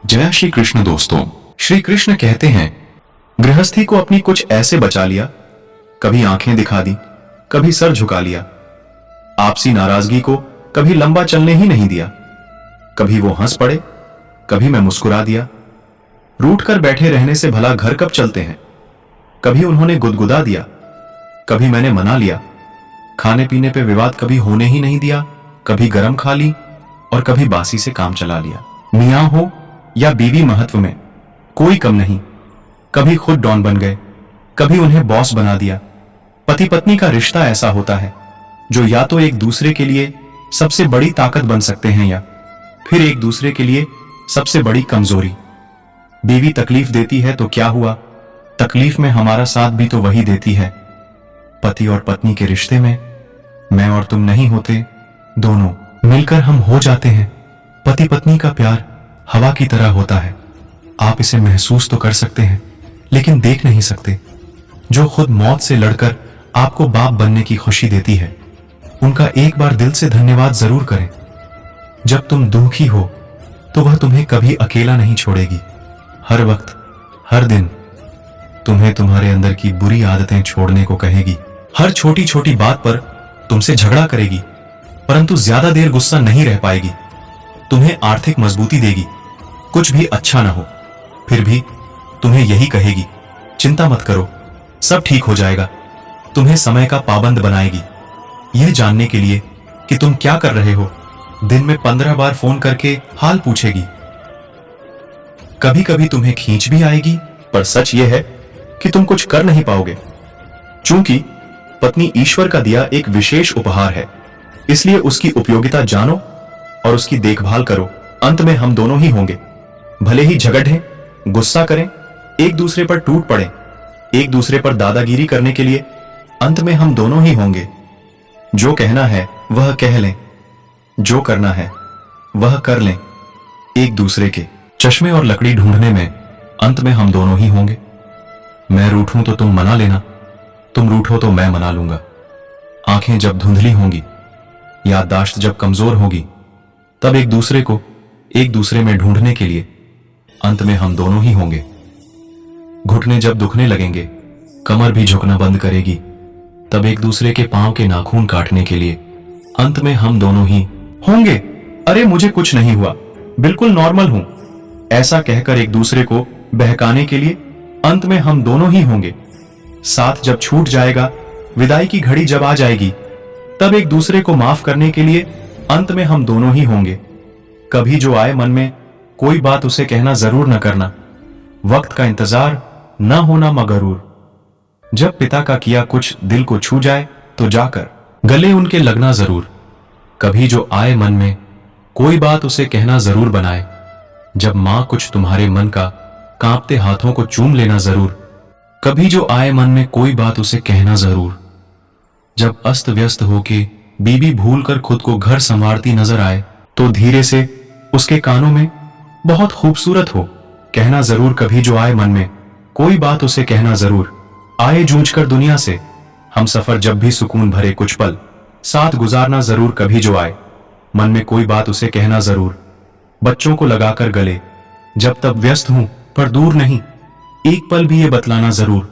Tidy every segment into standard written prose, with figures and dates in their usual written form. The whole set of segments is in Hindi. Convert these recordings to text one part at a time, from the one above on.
जय श्री कृष्ण दोस्तों। श्री कृष्ण कहते हैं, गृहस्थी को अपनी कुछ ऐसे बचा लिया, कभी आंखें दिखा दी, कभी सर झुका लिया। आपसी नाराजगी को कभी लंबा चलने ही नहीं दिया। कभी वो हंस पड़े, कभी मैं मुस्कुरा दिया। रूठ कर बैठे रहने से भला घर कब चलते हैं। कभी उन्होंने गुदगुदा दिया, कभी मैंने मना लिया। खाने पीने पे विवाद कभी होने ही नहीं दिया। कभी गरम खा ली और कभी बासी से काम चला लिया। मियां हो या बीवी, महत्व में कोई कम नहीं। कभी खुद डॉन बन गए, कभी उन्हें बॉस बना दिया। पति पत्नी का रिश्ता ऐसा होता है जो या तो एक दूसरे के लिए सबसे बड़ी ताकत बन सकते हैं या फिर एक दूसरे के लिए सबसे बड़ी कमजोरी। बीवी तकलीफ देती है तो क्या हुआ, तकलीफ में हमारा साथ भी तो वही देती है। पति और पत्नी के रिश्ते में मैं और तुम नहीं होते, दोनों मिलकर हम हो जाते हैं। पति पत्नी का प्यार हवा की तरह होता है। आप इसे महसूस तो कर सकते हैं लेकिन देख नहीं सकते। जो खुद मौत से लड़कर आपको बाप बनने की खुशी देती है, उनका एक बार दिल से धन्यवाद जरूर करें। जब तुम दुखी हो तो वह तुम्हें कभी अकेला नहीं छोड़ेगी। हर वक्त, हर दिन तुम्हें तुम्हारे अंदर की बुरी आदतें छोड़ने को कहेगी। हर छोटी छोटी बात पर तुमसे झगड़ा करेगी, परंतु ज्यादा देर गुस्सा नहीं रह पाएगी। तुम्हें आर्थिक मजबूती देगी, कुछ भी अच्छा ना हो फिर भी तुम्हें यही कहेगी, चिंता मत करो, सब ठीक हो जाएगा। तुम्हें समय का पाबंद बनाएगी, यह जानने के लिए कि तुम क्या कर रहे हो। दिन में 15 बार फोन करके हाल पूछेगी। कभी कभी तुम्हें खींच भी आएगी, पर सच यह है कि तुम कुछ कर नहीं पाओगे। चूंकि पत्नी ईश्वर का दिया एक विशेष उपहार है, इसलिए उसकी उपयोगिता जानो और उसकी देखभाल करो। अंत में हम दोनों ही होंगे। भले ही झगड़ें, गुस्सा करें, एक दूसरे पर टूट पड़े, एक दूसरे पर दादागिरी करने के लिए, अंत में हम दोनों ही होंगे। जो कहना है वह कह लें, जो करना है वह कर लें। एक दूसरे के चश्मे और लकड़ी ढूंढने में अंत में हम दोनों ही होंगे। मैं रूठूं तो तुम मना लेना, तुम रूठो तो मैं मना लूंगा। आंखें जब धुंधली होंगी, याददाश्त जब कमजोर होगी, तब एक दूसरे को एक दूसरे में ढूंढने के लिए अंत में हम दोनों ही होंगे। घुटने जब दुखने लगेंगे, कमर भी झुकना बंद करेगी, तब एक दूसरे के पांव के नाखून काटने के लिए अंत में हम दोनों ही होंगे। अरे मुझे कुछ नहीं हुआ, बिल्कुल नॉर्मल हूं, ऐसा कहकर एक दूसरे को बहकाने के लिए अंत में हम दोनों ही होंगे। साथ जब छूट जाएगा, विदाई की घड़ी जब आ जाएगी, तब एक दूसरे को माफ करने के लिए अंत में हम दोनों ही होंगे। कभी जो आए मन में कोई बात उसे कहना जरूर न करना। वक्त का इंतजार न होना मगरूर। जब पिता का किया कुछ दिल को छू जाए तो जाकर गले उनके लगना जरूर। कभी जो आए मन में कोई बात उसे कहना जरूर बनाए। जब मां कुछ तुम्हारे मन का कांपते हाथों को चूम लेना जरूर। कभी जो आए मन में कोई बात उसे कहना जरूर। जब अस्त व्यस्त होके बीबी भूलकर खुद को घर संवारती नजर आए तो धीरे से उसके कानों में बहुत खूबसूरत हो कहना जरूर। कभी जो आए मन में कोई बात उसे कहना जरूर। आए जूझकर दुनिया से हम सफर, जब भी सुकून भरे कुछ पल साथ गुजारना जरूर। कभी जो आए मन में कोई बात उसे कहना जरूर। बच्चों को लगाकर गले, जब तब व्यस्त हूं पर दूर नहीं, एक पल भी ये बतलाना जरूर।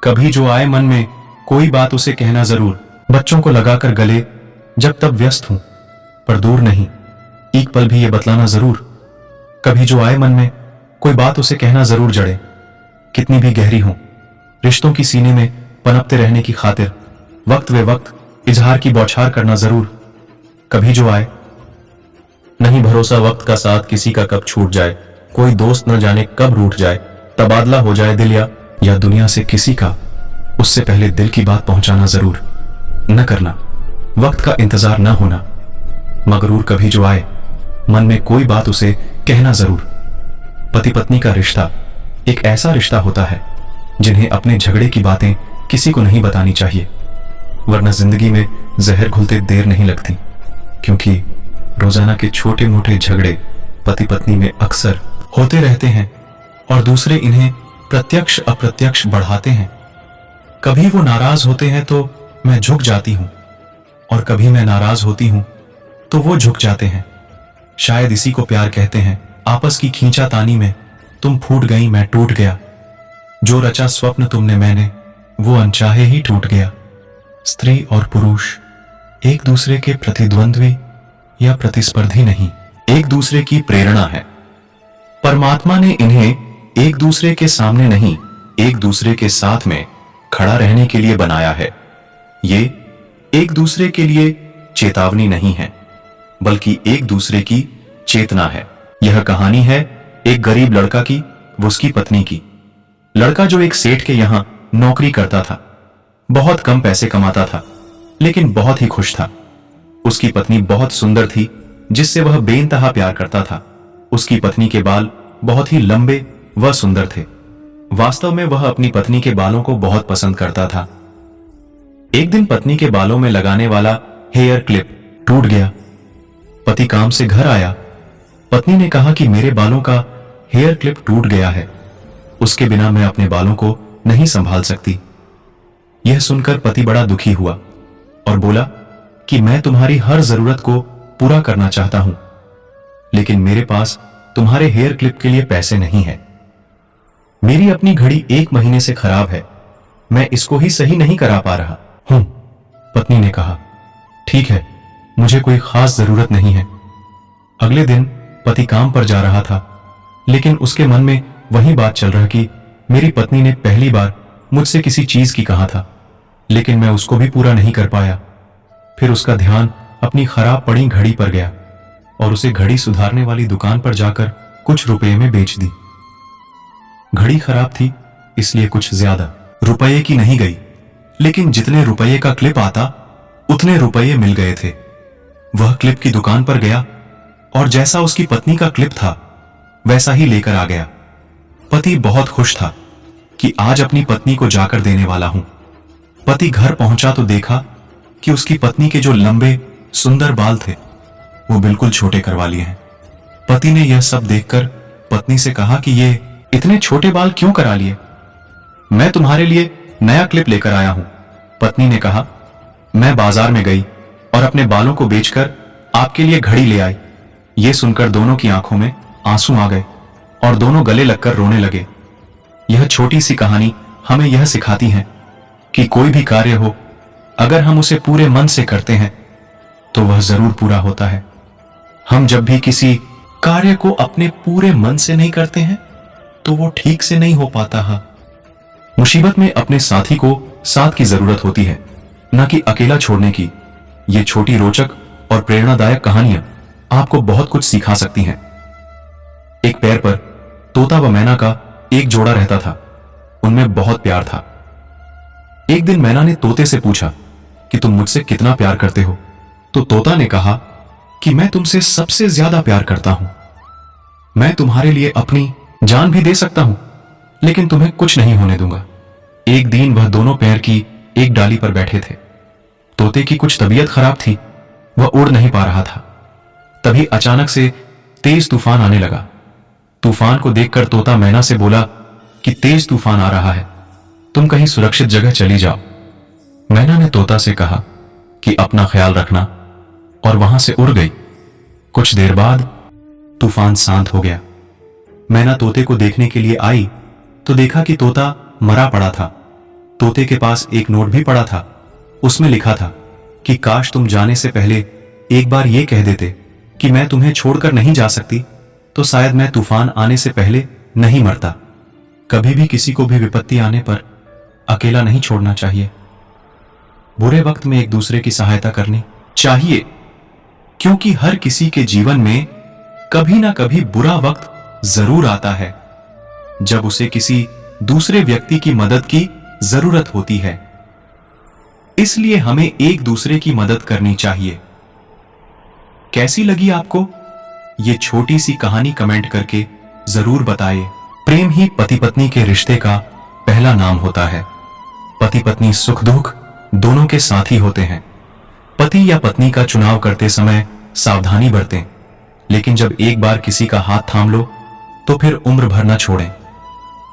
कभी जो आए मन में कोई बात उसे कहना जरूर। बच्चों को लगाकर गले, जब तब व्यस्त हूं पर दूर नहीं, एक पल भी ये बतलाना जरूर। कभी जो आए मन में कोई बात उसे कहना जरूर। जड़े कितनी भी गहरी हो, रिश्तों की सीने में पनपते रहने की खातिर वक्त वे वक्त इजहार की बौछार करना जरूर। कभी जो आए, नहीं भरोसा वक्त का साथ किसी का कब छूट जाए। कोई दोस्त न जाने कब रूठ जाए, तबादला हो जाए दिल या दुनिया से किसी का, उससे पहले दिल की बात पहुंचाना जरूर। न करना, वक्त का इंतजार न होना मगरूर। कभी जो आए मन में कोई बात उसे कहना जरूर। पति पत्नी का रिश्ता एक ऐसा रिश्ता होता है जिन्हें अपने झगड़े की बातें किसी को नहीं बतानी चाहिए, वरना जिंदगी में जहर घुलते देर नहीं लगती। क्योंकि रोजाना के छोटे मोटे झगड़े पति पत्नी में अक्सर होते रहते हैं और दूसरे इन्हें प्रत्यक्ष अप्रत्यक्ष बढ़ाते हैं। कभी वो नाराज होते हैं तो मैं झुक जाती हूं और कभी मैं नाराज होती हूं तो वो झुक जाते हैं। शायद इसी को प्यार कहते हैं। आपस की खींचातानी में तुम फूट गई, मैं टूट गया। जो रचा स्वप्न तुमने मैंने, वो अनचाहे ही टूट गया। स्त्री और पुरुष एक दूसरे के प्रतिद्वंद्वी या प्रतिस्पर्धी नहीं, एक दूसरे की प्रेरणा है। परमात्मा ने इन्हें एक दूसरे के सामने नहीं, एक दूसरे के साथ में खड़ा रहने के लिए बनाया है। ये एक दूसरे के लिए चेतावनी नहीं है, बल्कि एक दूसरे की चेतना है। यह कहानी है एक गरीब लड़का की, वो उसकी पत्नी की। लड़का जो एक सेठ के यहां नौकरी करता था, बहुत कम पैसे कमाता था, लेकिन बहुत ही खुश था। उसकी पत्नी बहुत सुंदर थी, जिससे वह बेइंतहा प्यार करता था। उसकी पत्नी के बाल बहुत ही लंबे व सुंदर थे। वास्तव में वह अपनी पत्नी के बालों को बहुत पसंद करता था। एक दिन पत्नी के बालों में लगाने वाला हेयर क्लिप टूट गया। पति काम से घर आया। पत्नी ने कहा कि मेरे बालों का हेयर क्लिप टूट गया है, उसके बिना मैं अपने बालों को नहीं संभाल सकती। यह सुनकर पति बड़ा दुखी हुआ और बोला कि मैं तुम्हारी हर जरूरत को पूरा करना चाहता हूं, लेकिन मेरे पास तुम्हारे हेयर क्लिप के लिए पैसे नहीं है। मेरी अपनी घड़ी 1 महीने से खराब है, मैं इसको ही सही नहीं करा पा रहा हूं। पत्नी ने कहा, ठीक है, मुझे कोई खास जरूरत नहीं है। अगले दिन पति काम पर जा रहा था, लेकिन उसके मन में वही बात चल रहा कि मेरी पत्नी ने पहली बार मुझसे किसी चीज की कहा था, लेकिन मैं उसको भी पूरा नहीं कर पाया। फिर उसका ध्यान अपनी खराब पड़ी घड़ी पर गया और उसे घड़ी सुधारने वाली दुकान पर जाकर कुछ रुपए में बेच दी। घड़ी खराब थी, इसलिए कुछ ज्यादा रुपए की नहीं गई, लेकिन जितने रुपए का क्लिप आता उतने रुपए मिल गए थे। वह क्लिप की दुकान पर गया और जैसा उसकी पत्नी का क्लिप था वैसा ही लेकर आ गया। पति बहुत खुश था कि आज अपनी पत्नी को जाकर देने वाला हूं। पति घर पहुंचा तो देखा कि उसकी पत्नी के जो लंबे सुंदर बाल थे वो बिल्कुल छोटे करवा लिए हैं। पति ने यह सब देखकर पत्नी से कहा कि ये इतने छोटे बाल क्यों करा लिए? मैं तुम्हारे लिए नया क्लिप लेकर आया हूं। पत्नी ने कहा, मैं बाजार में गई और अपने बालों को बेचकर आपके लिए घड़ी ले आई। यह सुनकर दोनों की आंखों में आंसू आ गए और दोनों गले लगकर रोने लगे। यह छोटी सी कहानी हमें यह सिखाती है कि कोई भी कार्य हो, अगर हम उसे पूरे मन से करते हैं तो वह जरूर पूरा होता है। हम जब भी किसी कार्य को अपने पूरे मन से नहीं करते हैं तो वो ठीक से नहीं हो पाता है। मुसीबत में अपने साथी को साथ की जरूरत होती है, न कि अकेला छोड़ने की। ये छोटी रोचक और प्रेरणादायक कहानियां आपको बहुत कुछ सिखा सकती हैं। एक पेड़ पर तोता व मैना का एक जोड़ा रहता था। उनमें बहुत प्यार था। एक दिन मैना ने तोते से पूछा कि तुम मुझसे कितना प्यार करते हो? तो तोता ने कहा कि मैं तुमसे सबसे ज्यादा प्यार करता हूं। मैं तुम्हारे लिए अपनी जान भी दे सकता हूं, लेकिन तुम्हें कुछ नहीं होने दूंगा। एक दिन वह दोनों पेड़ की एक डाली पर बैठे थे। तोते की कुछ तबीयत खराब थी, वह उड़ नहीं पा रहा था। तभी अचानक से तेज तूफान आने लगा। तूफान को देखकर तोता मैना से बोला कि तेज तूफान आ रहा है, तुम कहीं सुरक्षित जगह चली जाओ। मैना ने तोता से कहा कि अपना ख्याल रखना, और वहां से उड़ गई। कुछ देर बाद तूफान शांत हो गया। मैना तोते को देखने के लिए आई तो देखा कि तोता मरा पड़ा था। तोते के पास एक नोट भी पड़ा था। उसमें लिखा था कि काश तुम जाने से पहले एक बार यह कह देते कि मैं तुम्हें छोड़कर नहीं जा सकती, तो शायद मैं तूफान आने से पहले नहीं मरता। कभी भी किसी को भी विपत्ति आने पर अकेला नहीं छोड़ना चाहिए। बुरे वक्त में एक दूसरे की सहायता करनी चाहिए, क्योंकि हर किसी के जीवन में कभी ना कभी बुरा वक्त जरूर आता है, जब उसे किसी दूसरे व्यक्ति की मदद की जरूरत होती है। इसलिए हमें एक दूसरे की मदद करनी चाहिए। कैसी लगी आपको ये छोटी सी कहानी? कमेंट करके जरूर बताइए। प्रेम ही पति पत्नी के रिश्ते का पहला नाम होता है। पति पत्नी सुख दुख दोनों के साथी होते हैं। पति या पत्नी का चुनाव करते समय सावधानी बरतें, लेकिन जब एक बार किसी का हाथ थाम लो तो फिर उम्र भर न छोड़ें।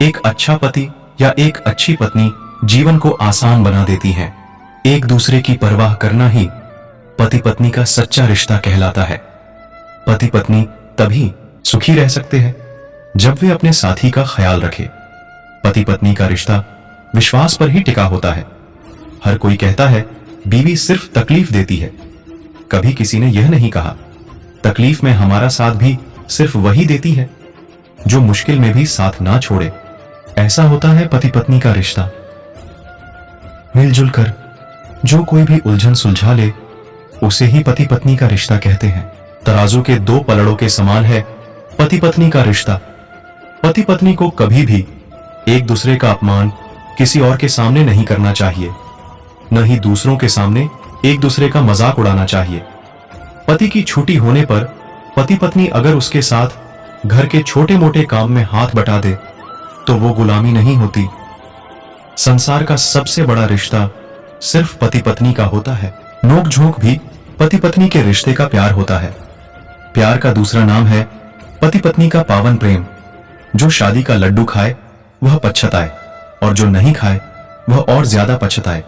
एक अच्छा पति या एक अच्छी पत्नी जीवन को आसान बना देती है। एक दूसरे की परवाह करना ही पति पत्नी का सच्चा रिश्ता कहलाता है। पति पत्नी तभी सुखी रह सकते हैं जब वे अपने साथी का ख्याल रखें। पति पत्नी का रिश्ता विश्वास पर ही टिका होता है। हर कोई कहता है बीवी सिर्फ तकलीफ देती है। कभी किसी ने यह नहीं कहा तकलीफ में हमारा साथ भी सिर्फ वही देती है जो मुश्किल में भी साथ ना छोड़े। ऐसा होता है पति पत्नी का रिश्ता। मिलजुल कर जो कोई भी उलझन सुलझा ले उसे ही पति पत्नी का रिश्ता कहते हैं। तराजू के दो पलड़ों के समान है पति पत्नी का रिश्ता। पति पत्नी को कभी भी एक दूसरे का अपमान किसी और के सामने नहीं करना चाहिए, न ही दूसरों के सामने एक दूसरे का मजाक उड़ाना चाहिए। पति की छुट्टी होने पर पति पत्नी अगर उसके साथ घर के छोटे मोटे काम में हाथ बटा दे तो वो गुलामी नहीं होती। संसार का सबसे बड़ा रिश्ता सिर्फ पति पत्नी का होता है। नोक झोंक भी पति पत्नी के रिश्ते का प्यार होता है। प्यार का दूसरा नाम है पति पत्नी का पावन प्रेम। जो शादी का लड्डू खाए वह पछताए और जो नहीं खाए वह और ज्यादा पछताए।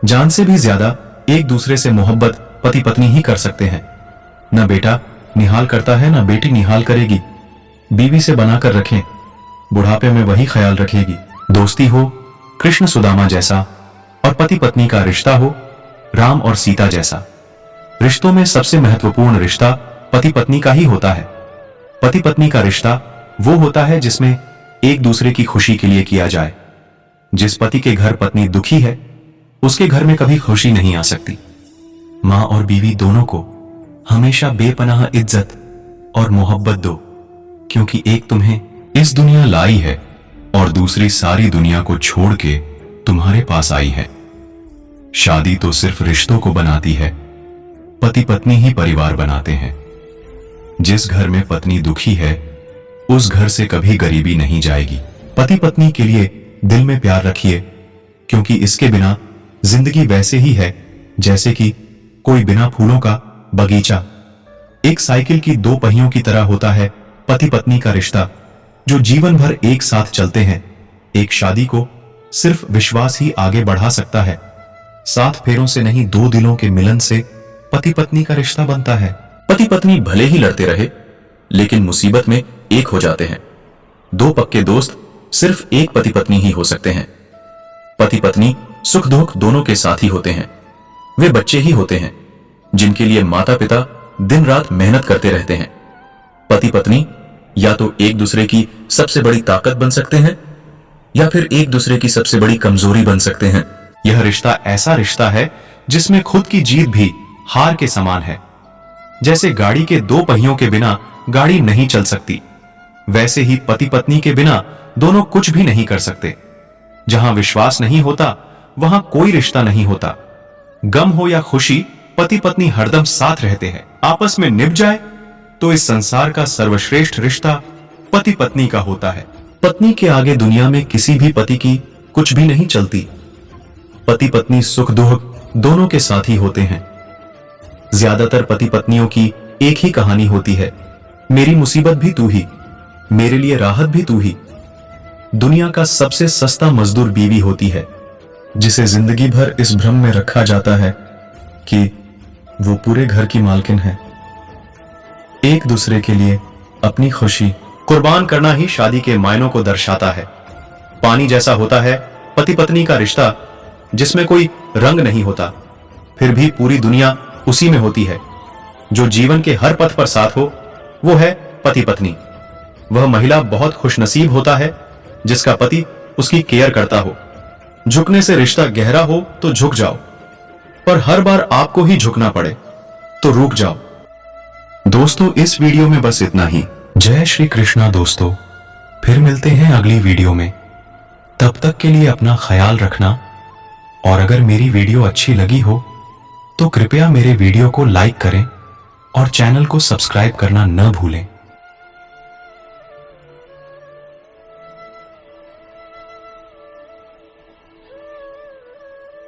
जान से भी ज्यादा एक दूसरे से मोहब्बत पति पत्नी ही कर सकते हैं। न बेटा निहाल करता है न बेटी निहाल करेगी। बीवी से बनाकर रखें, बुढ़ापे में वही ख्याल रखेगी। दोस्ती हो कृष्ण सुदामा जैसा और पति पत्नी का रिश्ता हो राम और सीता जैसा। रिश्तों में सबसे महत्वपूर्ण रिश्ता पति पत्नी का ही होता है। पति पत्नी का रिश्ता वो होता है जिसमें एक दूसरे की खुशी के लिए किया जाए। जिस पति के घर पत्नी दुखी है उसके घर में कभी खुशी नहीं आ सकती। मां और बीवी दोनों को हमेशा बेपनाह इज्जत और मोहब्बत दो, क्योंकि एक तुम्हें इस दुनिया लाई है और दूसरी सारी दुनिया को छोड़ के तुम्हारे पास आई है। शादी तो सिर्फ रिश्तों को बनाती है, पति पत्नी ही परिवार बनाते हैं। जिस घर में पत्नी दुखी है उस घर से कभी गरीबी नहीं जाएगी। पति पत्नी के लिए दिल में प्यार रखिए, क्योंकि इसके बिना जिंदगी वैसे ही है जैसे कि कोई बिना फूलों का बगीचा। एक साइकिल की दो पहियों की तरह होता है पति पत्नी का रिश्ता, जो जीवन भर एक साथ चलते हैं। एक शादी को सिर्फ विश्वास ही आगे बढ़ा सकता है। 7 फेरों से नहीं, 2 दिलों के मिलन से पति पत्नी का रिश्ता बनता है। पति पत्नी भले ही लड़ते रहे लेकिन मुसीबत में एक हो जाते हैं। 2 पक्के दोस्त सिर्फ एक पति पत्नी ही हो सकते हैं। पति पत्नी सुख दुख दोनों के साथ ही होते हैं। वे बच्चे ही होते हैं जिनके लिए माता पिता दिन रात मेहनत करते रहते हैं। पति पत्नी या तो एक दूसरे की सबसे बड़ी ताकत बन सकते हैं या फिर एक दूसरे की सबसे बड़ी कमजोरी बन सकते हैं। यह रिश्ता ऐसा रिश्ता है जिसमें खुद की जीत भी हार के समान है। जैसे गाड़ी के 2 पहियों के बिना गाड़ी नहीं चल सकती, वैसे ही पति पत्नी के बिना दोनों कुछ भी नहीं कर सकते। जहां विश्वास नहीं होता वहां कोई रिश्ता नहीं होता। गम हो या खुशी पति पत्नी हरदम साथ रहते हैं। आपस में निभ जाए तो इस संसार का सर्वश्रेष्ठ रिश्ता पति पत्नी का होता है। पत्नी के आगे दुनिया में किसी भी पति की कुछ भी नहीं चलती। पति पत्नी सुख दुख दोनों के साथ ही होते हैं। ज्यादातर पति पत्नियों की एक ही कहानी होती है, मेरी मुसीबत भी तू ही, मेरे लिए राहत भी तू ही। दुनिया का सबसे सस्ता मजदूर बीवी होती है, जिसे जिंदगी भर इस भ्रम में रखा जाता है कि वो पूरे घर की मालकिन है। एक दूसरे के लिए अपनी खुशी कुर्बान करना ही शादी के मायनों को दर्शाता है। पानी जैसा होता है पति पत्नी का रिश्ता, जिसमें कोई रंग नहीं होता, फिर भी पूरी दुनिया उसी में होती है। जो जीवन के हर पथ पर साथ हो वो है पति पत्नी। वह महिला बहुत खुशनसीब होता है जिसका पति उसकी केयर करता हो। झुकने से रिश्ता गहरा हो तो झुक जाओ, पर हर बार आपको ही झुकना पड़े तो रुक जाओ। दोस्तों, इस वीडियो में बस इतना ही। जय श्री कृष्णा दोस्तों, फिर मिलते हैं अगली वीडियो में। तब तक के लिए अपना ख्याल रखना, और अगर मेरी वीडियो अच्छी लगी हो तो कृपया मेरे वीडियो को लाइक करें और चैनल को सब्सक्राइब करना न भूलें।